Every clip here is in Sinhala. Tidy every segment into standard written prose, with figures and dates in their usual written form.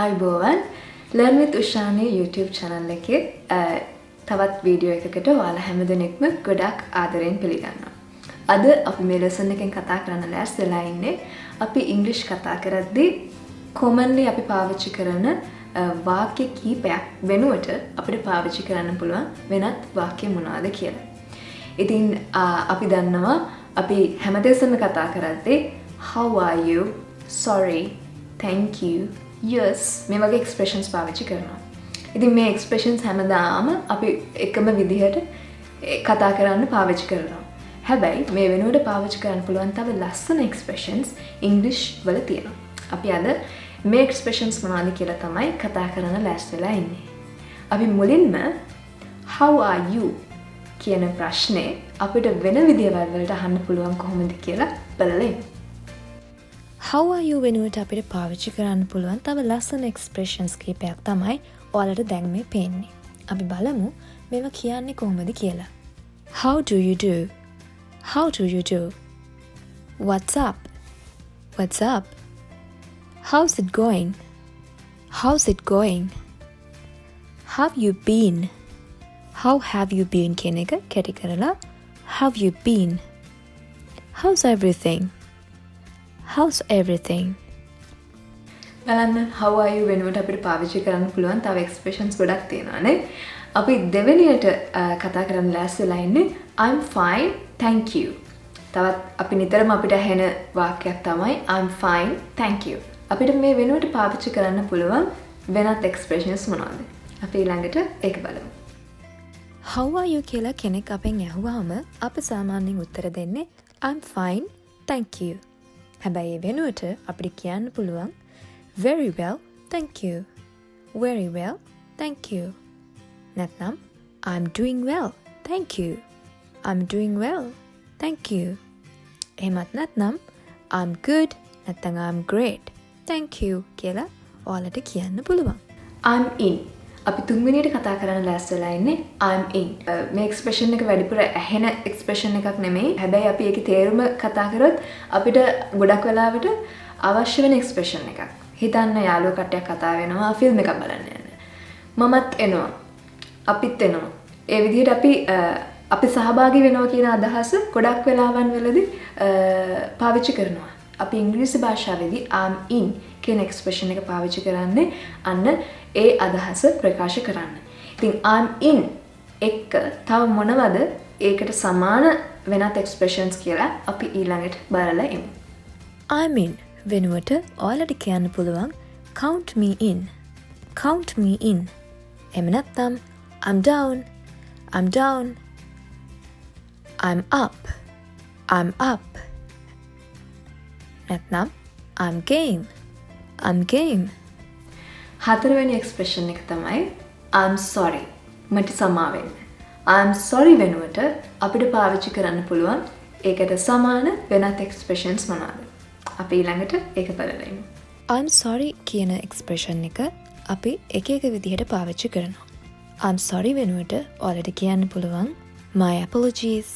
ආයුබෝවන් Learn with Ushani YouTube channel එකේ තවත් වීඩියෝ එකකට ඔයාලා හැමදෙනෙක්ම ගොඩක් ආදරෙන් පිළිගන්නවා. අද අපි මේ lesson එකෙන් කතා කරන්න ලෑස්තිලා ඉන්නේ අපි English කතා කරද්දී commonly අපි පාවිච්චි කරන වාක්‍ය කීපයක් වෙනුවට අපිට පාවිච්චි කරන්න පුළුවන් වෙනත් වාක්‍ය මොනවාද කියලා. ඉතින් අපි දන්නවා අපි හැමදෙස්සම කතා කරද්දී how are you, sorry, thank you, yes මේ වගේ expressions පාවිච්චි කරනවා. ඉතින් මේ expressions හැමදාම අපි එකම විදිහට කතා කරන්න පාවිච්චි කරනවා. හැබැයි මේ වෙනුවට පාවිච්චි කරන්න පුළුවන් තව ලස්සන expressions English වල තියෙනවා. අපි අද මේ expressions මොනවද කියලා තමයි කතා කරන්න ලෑස්තිලා ඉන්නේ. අපි මුලින්ම how are you කියන ප්‍රශ්නේ අපිට වෙන විදිහවල් වලට අහන්න පුළුවන් කොහොමද කියලා බලලා ඉමු. How are you වෙනුවට අපිට පාවිච්චි කරන්න පුළුවන් තව ලස්සන expressions කීපයක් තමයි ඔයාලට දැන් මේ පේන්නේ. අපි බලමු මේවා කියන්නේ කොහොමද කියලා. How do you do? How do you do? What's up? What's up? How's it going? How's it going? Have you been? How have you been කියන එක කැටි කරලා have you been? How's everything? How's everything? බලන්න how are you වෙනුවට අපිට පාවිච්චි කරන්න පුළුවන් තව expressions ගොඩක් තියෙනවා නේ. අපි දෙවෙනියට කතා කරන්න ලෑස්තිලා ඉන්නේ I'm fine, thank you. තවත් අපි නිතරම අපිට ඇහෙන වාක්‍යයක් තමයි I'm fine, thank you. අපිට මේ වෙනුවට පාවිච්චි කරන්න පුළුවන් වෙනත් expressions මොනවද? අපි ඊළඟට ඒක බලමු. How are you කියලා කෙනෙක් අපෙන් ඇහුවාම අපි සාමාන්‍යයෙන් උත්තර දෙන්නේ I'm fine, thank you. හැබැයි ඒ වෙනුවට අපිට කියන්න පුළුවන් very well, thank you. Very well, thank you. නැත්නම් I'm doing well, thank you. I'm doing well, thank you. එහෙමත් නැත්නම් I'm good නැත්නම් I'm great, thank you කියලා ඔයාලට කියන්න පුළුවන්. I'm in. අපි තුන්වෙනියට කතා කරන්න ලෑස්තිලා ඉන්නේ I'm in. මේ expression එක වැඩිපුර ඇහෙන expression එකක් නෙමෙයි. හැබැයි අපි ඒකේ තේරුම කතා කරොත් අපිට ගොඩක් වෙලාවට අවශ්‍ය වෙන expression එකක්. හිතන්න යාළුවෝ කට්ටියක් කතා වෙනවා ෆිල්ම් එකක් බලන්න යන. මමත් එනවා. අපිත් එනවා. ඒ විදිහට අපි සහභාගී වෙනවා කියන අදහස ගොඩක් වෙලාවන් වලදී පාවිච්චි කරනවා. අපි ඉංග්‍රීසි භාෂාවේදී I'm in කියන expression එක පාවිච්චි කරන්නේ අන්න ඒ අදහස ප්‍රකාශ කරන්න. ඉතින් I'm in එක තව මොනවද ඒකට සමාන වෙනත් expressions කියලා අපි ඊළඟට බලලා ඉමු. I'm in වෙනුවට ඔයාලට කියන්න පුළුවන් count me in. Count me in. එහෙම නැත්නම් I'm down. I'm down. I'm up. I'm up. නැත්නම් I'm game. I'm game. හතරවෙනි expression එක තමයි I'm sorry. මට සමා වෙන්න. I'm sorry වෙනුවට අපිට පාවිච්චි කරන්න පුළුවන් ඒකට සමාන වෙනත් expressions මොනවාද? අපි ඊළඟට ඒක බලලා ඉමු. I'm sorry කියන expression එක අපි එක එක විදිහට පාවිච්චි කරනවා. I'm sorry වෙනුවට ඔයාලට කියන්න පුළුවන් my apologies.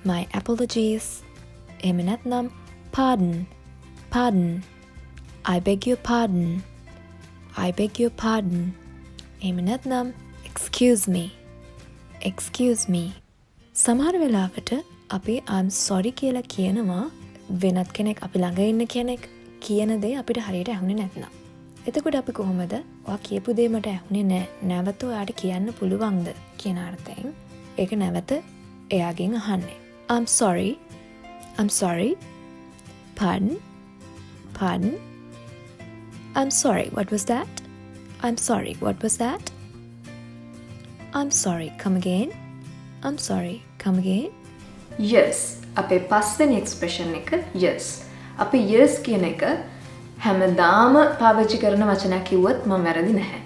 My apologies. එහෙම නැත්නම් pardon. Pardon. I beg your pardon. I beg your pardon. එහෙම නැත්නම් excuse me. Excuse me. සමහර වෙලාවට අපි I'm sorry කියලා කියනවා වෙනත් කෙනෙක් අපි ළඟ ඉන්න කෙනෙක් කියන දේ අපිට හරියට ඇහුනේ නැත්නම්. එතකොට අපි කොහොමද ඔයා කියපු දේ මට ඇහුනේ නැහැ නැවත ඔයාට කියන්න පුළුවන්ද කියන අර්ථයෙන් ඒක නැවත එයාගෙන් අහන්නේ. I'm sorry. I'm sorry. Pardon. Pardon. I'm sorry, what was that? I'm sorry, what was that? I'm sorry, come again? I'm sorry, come again? Yes. අපේ පස්වෙනි expression එක yes. අපි yes කියන එක හැමදාම පාවිච්චි කරන වචනයක් කිව්වොත් මම වැරදි නැහැ.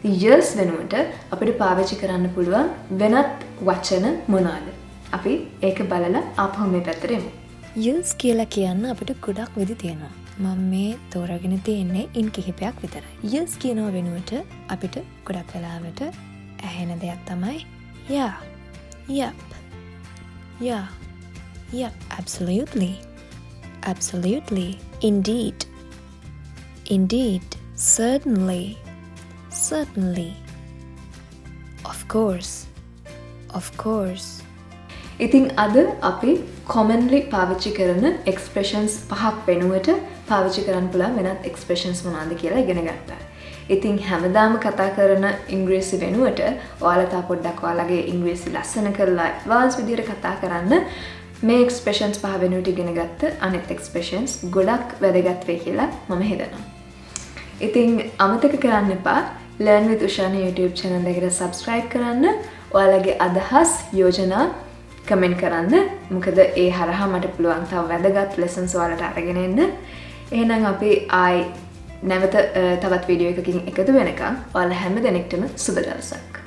ඉතින් yes වෙනුවට අපිට පාවිච්චි කරන්න පුළුවන් වෙනත් වචන මොනවාද? අපි ඒක බලලා ආපහු මේ පැත්තට එමු. Yes කියලා කියන්න අපිට ගොඩක් විදි තියෙනවා. මම මේ තෝරාගෙන තියෙන්නේ ඉන් කිහිපයක් විතරයි. Yes කියනවා වෙනුවට අපිට ගොඩක් වෙලාවට ඇහෙන දෙයක් තමයි yeah. Yep. Yeah. Yep, absolutely. Absolutely. Indeed. Indeed. Certainly. Certainly. Of course. Of course. ඉතින් අද අපි commonly පාවිච්චි කරන expressions පහක් වෙනුවට පාවිච්චි කරන්න පුළුවන් වෙනත් expressions මොනවාද කියලා ඉගෙන ගත්තා. ඉතින් හැමදාම කතා කරන ඉංග්‍රීසි වෙනුවට ඔයාලා තා පොඩ්ඩක් ඔයාලගේ ඉංග්‍රීසි ලස්සන කරලා advanced විදිහට කතා කරන්න මේ expressions පහ වෙනුවට ඉගෙන ගත්ත අනිත් expressions ගොඩක් වැදගත් වෙයි කියලා මම හිතනවා. ඉතින් අමතක කරන්න එපා Learn with Ushani YouTube channel එකට subscribe කරන්න. ඔයාලගේ අදහස් යෝජනා කමෙන්ට් කරන්න. මොකද ඒ හරහා මට පුළුවන් තව වැදගත් lessons ඔයාලට අරගෙන එන්න. එහෙනම් අපි ආයි නැවත තවත් වීඩියෝ එකකින් එකතු වෙනකම් ඔයාලා හැම දෙනෙක්ටම සුබ දවසක්.